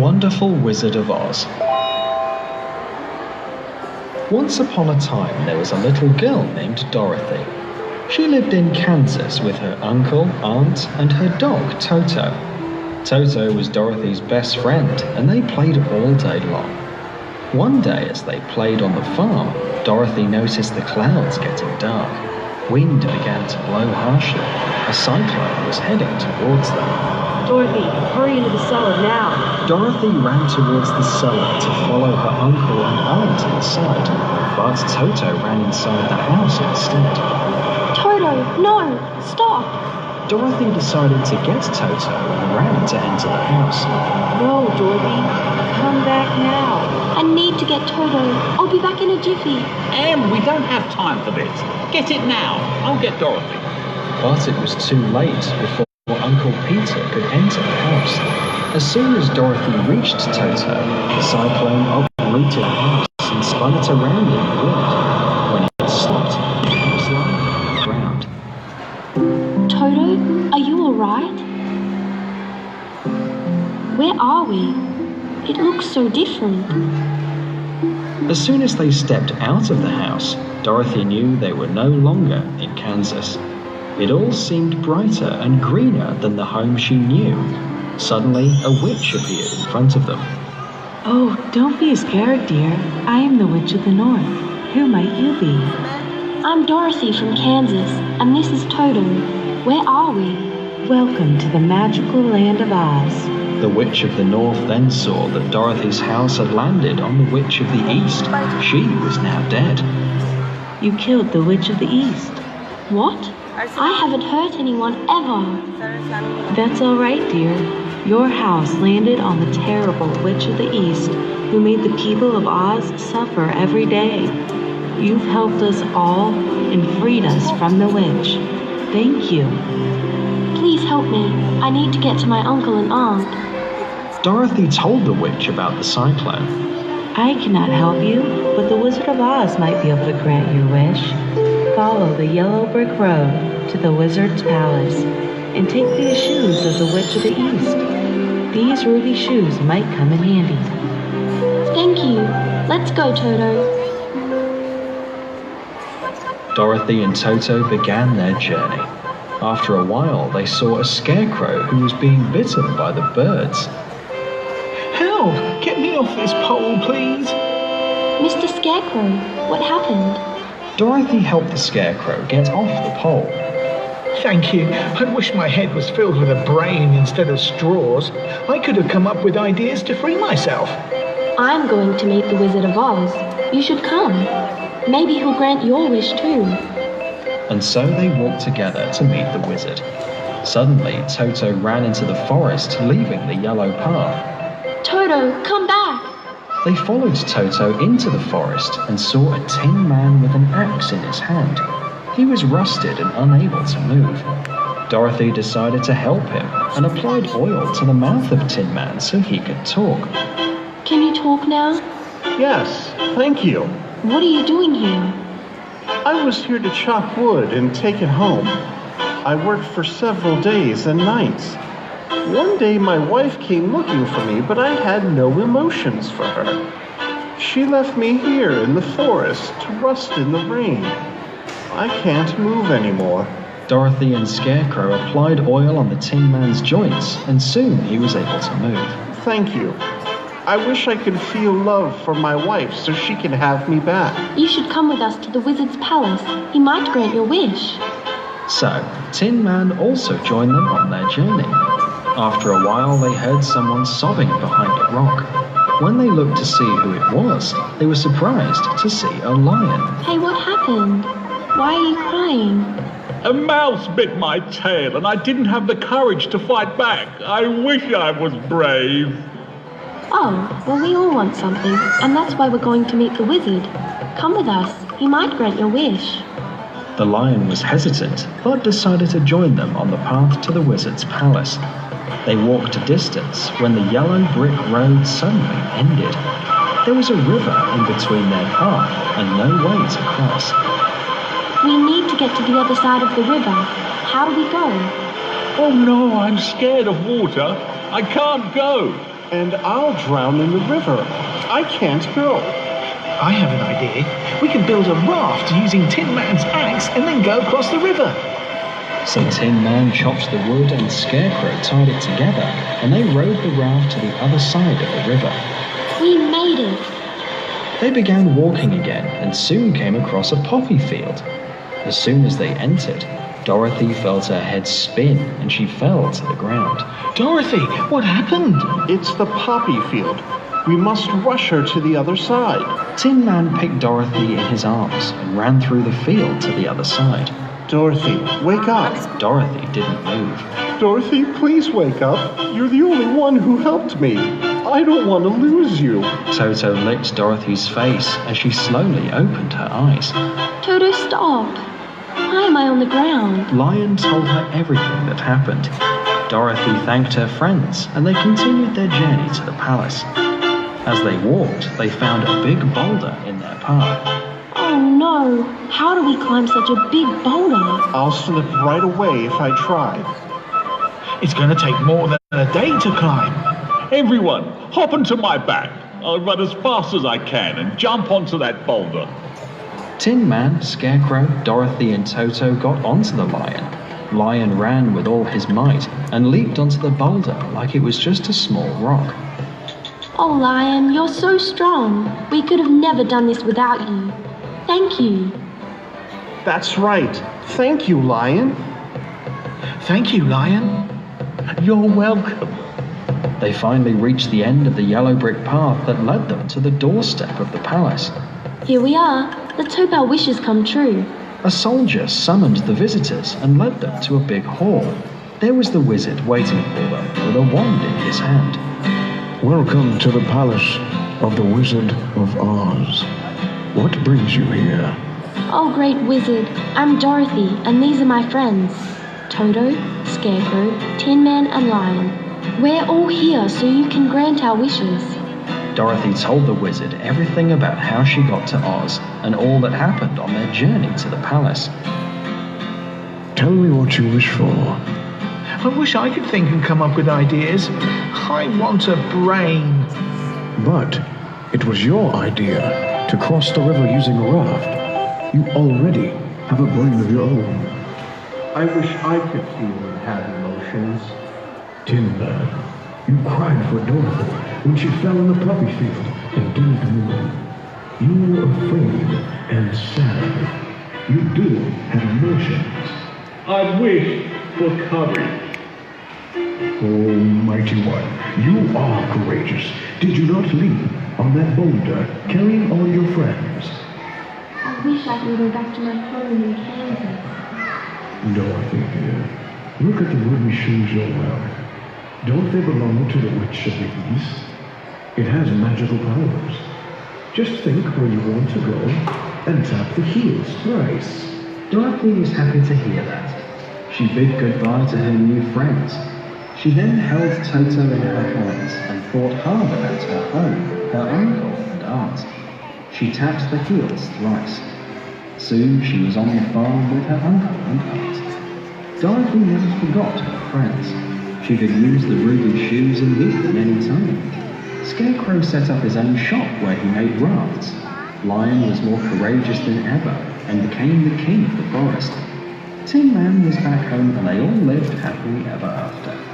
Wonderful Wizard of Oz. Once upon a time, there was a little girl named Dorothy. She lived in Kansas with her uncle, aunt, and her dog, Toto. Toto was Dorothy's best friend, and they played all day long. One day, as they played on the farm, Dorothy noticed the clouds getting dark. Wind began to blow harshly. A cyclone was heading towards them. Dorothy, hurry into the cellar now. Dorothy ran towards the cellar to follow her uncle and aunt inside, but Toto ran inside the house instead. Toto, no! Stop! Dorothy decided to get Toto and ran to enter the house. No, Dorothy. Come back now. I need to get Toto. I'll be back in a jiffy. Em, we don't have time for this. Get it now. I'll get Dorothy. But it was too late before Uncle Peter could enter the house. As soon as Dorothy reached Toto, the cyclone uprooted the house and spun it around in the wind. When it had stopped, it was lying on the ground. Toto, are you alright? Where are we? It looks so different. As soon as they stepped out of the house, Dorothy knew they were no longer in Kansas. It all seemed brighter and greener than the home she knew. Suddenly, a witch appeared in front of them. Oh, don't be scared, dear. I am the Witch of the North. Who might you be? I'm Dorothy from Kansas, and this is Toto. Where are we? Welcome to the magical land of Oz. The Witch of the North then saw that Dorothy's house had landed on the Witch of the East. She was now dead. You killed the Witch of the East. What? I haven't hurt anyone ever. That's all right, dear. Your house landed on the terrible Witch of the East, who made the people of Oz suffer every day. You've helped us all and freed us from the witch. Thank you. Please help me. I need to get to my uncle and aunt. Dorothy told the witch about the cyclone. I cannot help you, but the Wizard of Oz might be able to grant your wish. Follow the yellow brick road to the Wizard's Palace and take these shoes of the Witch of the East. These ruby shoes might come in handy. Thank you. Let's go, Toto. Dorothy and Toto began their journey. After a while, they saw a scarecrow who was being bitten by the birds. Help! Get me off this pole, please. Mr. Scarecrow, what happened? Dorothy helped the scarecrow get off the pole. Thank you. I wish my head was filled with a brain instead of straws. I could have come up with ideas to free myself. I'm going to meet the Wizard of Oz. You should come. Maybe he'll grant your wish too. And so they walked together to meet the wizard. Suddenly, Toto ran into the forest, leaving the yellow path. Toto, come back! They followed Toto into the forest and saw a tin man with an axe in his hand. He was rusted and unable to move. Dorothy decided to help him and applied oil to the mouth of Tin Man so he could talk. Can you talk now? Yes, thank you. What are you doing here? I was here to chop wood and take it home. I worked for several days and nights. One day my wife came looking for me, but I had no emotions for her. She left me here in the forest to rust in the rain. I can't move anymore. Dorothy and Scarecrow applied oil on the Tin Man's joints, and soon he was able to move. Thank you. I wish I could feel love for my wife so she can have me back. You should come with us to the Wizard's Palace. He might grant your wish. So, Tin Man also joined them on their journey. After a while, they heard someone sobbing behind a rock. When they looked to see who it was, they were surprised to see a lion. Hey, what happened? Why are you crying? A mouse bit my tail and I didn't have the courage to fight back. I wish I was brave. Oh, well, we all want something, and that's why we're going to meet the wizard. Come with us. He might grant your wish. The lion was hesitant, but decided to join them on the path to the wizard's palace. They walked a distance when the yellow brick road suddenly ended. There was a river in between their path and no way to cross. We need to get to the other side of the river. How do we go? Oh no, I'm scared of water. I can't go. and I'll drown in the river. I can't go. I have an idea. We can build a raft using Tin Man's axe and then go across the river. So Tin Man chopped the wood and Scarecrow tied it together, and they rowed the raft to the other side of the river. We made it. They began walking again and soon came across a poppy field. As soon as they entered, Dorothy felt her head spin and she fell to the ground. Dorothy, what happened? It's the poppy field. We must rush her to the other side. Tin Man picked Dorothy in his arms and ran through the field to the other side. Dorothy, wake up. Dorothy didn't move. Dorothy, please wake up. You're the only one who helped me. I don't want to lose you. Toto licked Dorothy's face as she slowly opened her eyes. Toto, stop. Why am I on the ground? Lion told her everything that happened. Dorothy thanked her friends and they continued their journey to the palace. As they walked, they found a big boulder in their path. Oh no, how do we climb such a big boulder? I'll slip right away if I try. It's going to take more than a day to climb. Everyone, hop onto my back. I'll run as fast as I can and jump onto that boulder. Tin Man, Scarecrow, Dorothy and Toto got onto the lion. Lion ran with all his might and leaped onto the boulder like it was just a small rock. Oh, Lion, you're so strong. We could have never done this without you. Thank you. That's right. Thank you, Lion. Thank you, Lion. You're welcome. They finally reached the end of the yellow brick path that led them to the doorstep of the palace. Here we are. Let's hope our wishes come true. A soldier summoned the visitors and led them to a big hall. There was the wizard waiting for them with a wand in his hand. Welcome to the palace of the Wizard of Oz. What brings you here? Oh, great wizard. I'm Dorothy, and these are my friends. Toto, Scarecrow, Tin Man, and Lion. We're all here so you can grant our wishes. Dorothy told the wizard everything about how she got to Oz and all that happened on their journey to the palace. Tell me what you wish for. I wish I could think and come up with ideas. I want a brain. But it was your idea to cross the river using a raft. You already have a brain of your own. I wish I could feel and have emotions. Tin Man, you cried for Dorothy when she fell in the poppy field and didn't move. You were afraid and sad. You do have emotions. I wish for courage. Oh, mighty one, you are courageous. Did you not leap on that boulder carrying all your friends? I wish I could go back to my home in Kansas. Dorothy, dear, look at the wooden shoes you're wearing. Don't they belong to the Witch of the East? It has magical powers. Just think where you want to go and tap the heels thrice. Dorothy was happy to hear that. She bid goodbye to her new friends. She then held Toto in her hands and thought hard about her home, her uncle and aunt. She tapped the heels thrice. Soon she was on the farm with her uncle and aunt. Dorothy never forgot her friends. She could use the ruby shoes and meet them any time. Scarecrow set up his own shop where he made rafts. Lion was more courageous than ever and became the king of the forest. Tin Man was back home and they all lived happily ever after.